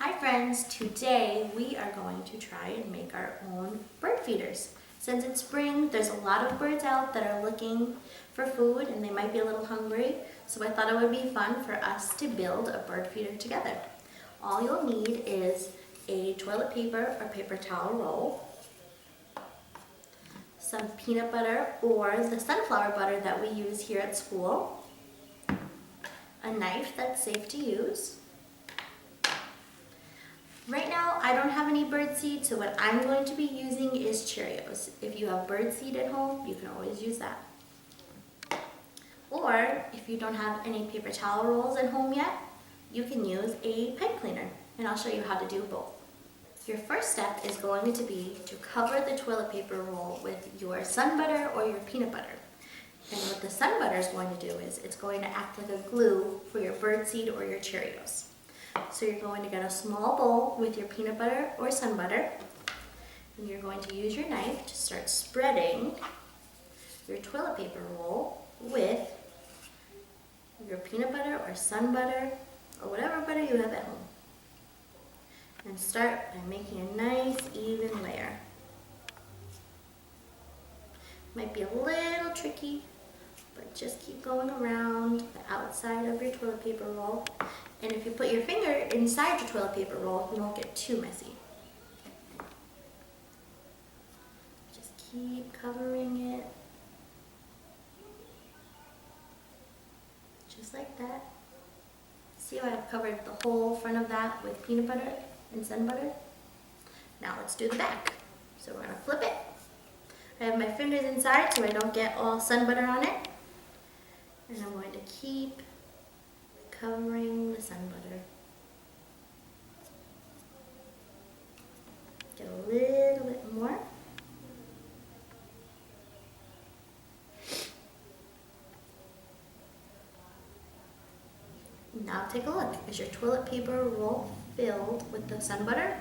Hi friends, today we are going to try and make our own bird feeders. Since it's spring, there's a lot of birds out that are looking for food and they might be a little hungry, so I thought it would be fun for us to build a bird feeder together. All you'll need is a toilet paper or paper towel roll, some peanut butter or the sunflower butter that we use here at school, a knife that's safe to use. Right now, I don't have any bird seed, so what I'm going to be using is Cheerios. If you have bird seed at home, you can always use that. Or, if you don't have any paper towel rolls at home yet, you can use a pipe cleaner, and I'll show you how to do both. Your first step is going to be to cover the toilet paper roll with your sun butter or your peanut butter. And what the sun butter is going to do is it's going to act like a glue for your bird seed or your Cheerios. So you're going to get a small bowl with your peanut butter or sun butter, and you're going to use your knife to start spreading your toilet paper roll with your peanut butter or sun butter or whatever butter you have at home. And start by making a nice even layer. Might be a little tricky, but just keep going around the outside of your toilet paper roll. And if you put your finger inside your toilet paper roll, you won't get too messy. Just keep covering it. Just like that. See how I've covered the whole front of that with peanut butter and sun butter? Now let's do the back. So we're going to flip it. I have my fingers inside so I don't get all sun butter on it. And I'm going to keep covering the sun butter. Get a little bit more. Now take a look. Is your toilet paper roll filled with the sun butter?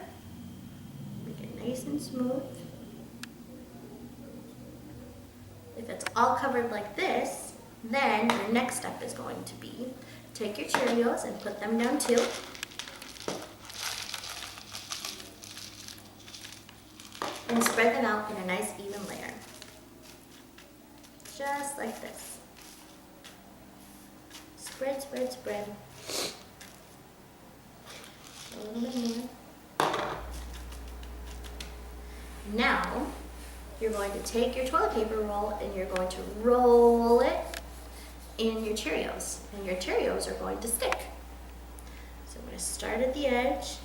Make it nice and smooth. If it's all covered like this, then your next step is going to be take your Cheerios and put them down too. And spread them out in a nice even layer. Just like this. Spread, spread, spread. A little bit more. Now, you're going to take your toilet paper roll and you're going to roll it in your Cheerios, and your Cheerios are going to stick. So I'm going to start at the edge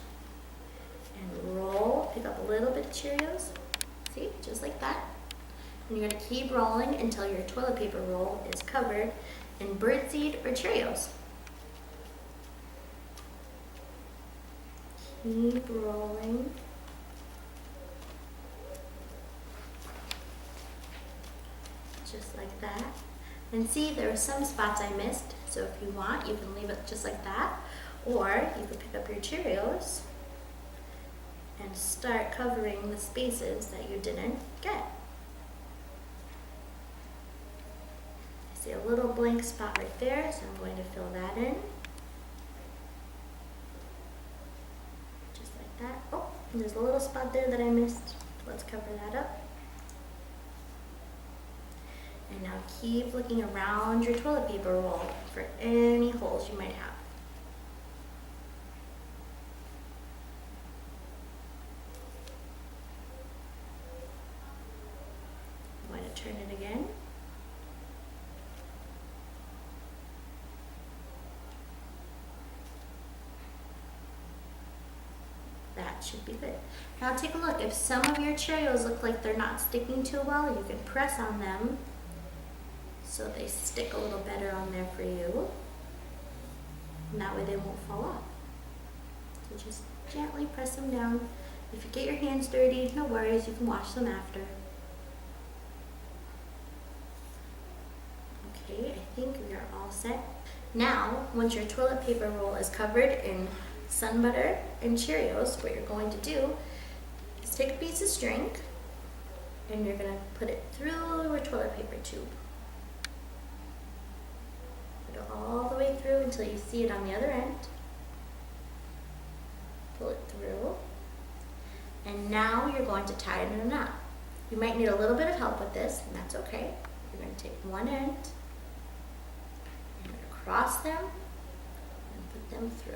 and roll, pick up a little bit of Cheerios, see, just like that. And you're going to keep rolling until your toilet paper roll is covered in birdseed or Cheerios. Keep rolling. Just like that. And see, there are some spots I missed, so if you want, you can leave it just like that, or you can pick up your Cheerios and start covering the spaces that you didn't get. I see a little blank spot right there, so I'm going to fill that in. Just like that. Oh, and there's a little spot there that I missed. Let's cover that up. And now keep looking around your toilet paper roll for any holes you might have. I'm going to turn it again. That should be good. Now take a look. If some of your Cheerios look like they're not sticking too well, you can press on them so they stick a little better on there for you. And that way they won't fall off. So just gently press them down. If you get your hands dirty, no worries, you can wash them after. Okay, I think we are all set. Now, once your toilet paper roll is covered in sun butter and Cheerios, what you're going to do is take a piece of string and you're going to put it through your toilet paper tube. Put it all the way through until you see it on the other end. pull it through. And now you're going to tie it in a knot. You might need a little bit of help with this, and that's okay. You're going to take one end, and cross them, and put them through.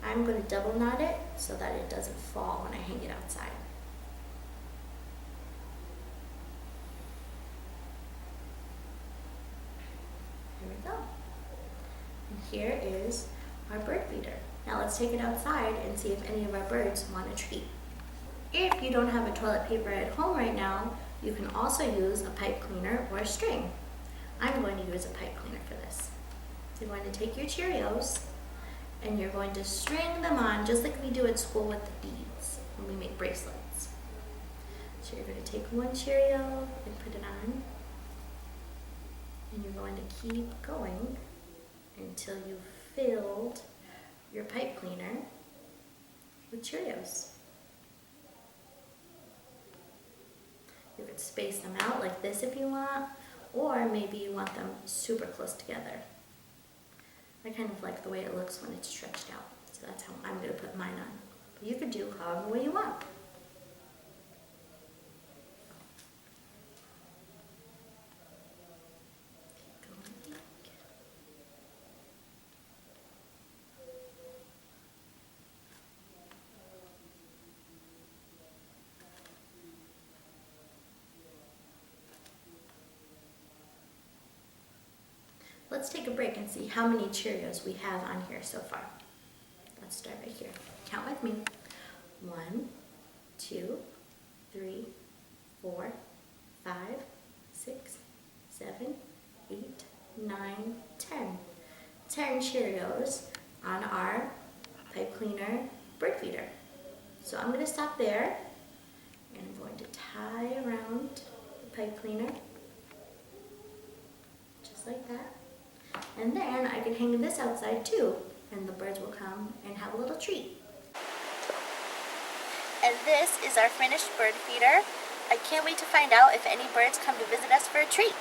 I'm going to double knot it so that it doesn't fall when I hang it outside. Here we go. And here is our bird feeder. Now let's take it outside and see if any of our birds want a treat. If you don't have a toilet paper at home right now, you can also use a pipe cleaner or a string. I'm going to use a pipe cleaner for this. You're going to take your Cheerios and you're going to string them on just like we do at school with the beads when we make bracelets. So you're going to take one Cheerio and put it on, and you're going to keep going until you've filled your pipe cleaner with Cheerios. You could space them out like this if you want, or maybe you want them super close together. I kind of like the way it looks when it's stretched out, so that's how I'm going to put mine on. But you could do however way you want. Keep going. Let's take a break and see how many Cheerios we have on here so far. Let's start right here. Count with me. 1, 2, 3, 4, 5, 6, 7, 8, 9, 10. 10 Cheerios on our pipe cleaner bird feeder. So I'm going to stop there, and I'm going to tie around the pipe cleaner, just like that. And then I can hang this outside too, and the birds will come and have a little treat. And this is our finished bird feeder. I can't wait to find out if any birds come to visit us for a treat.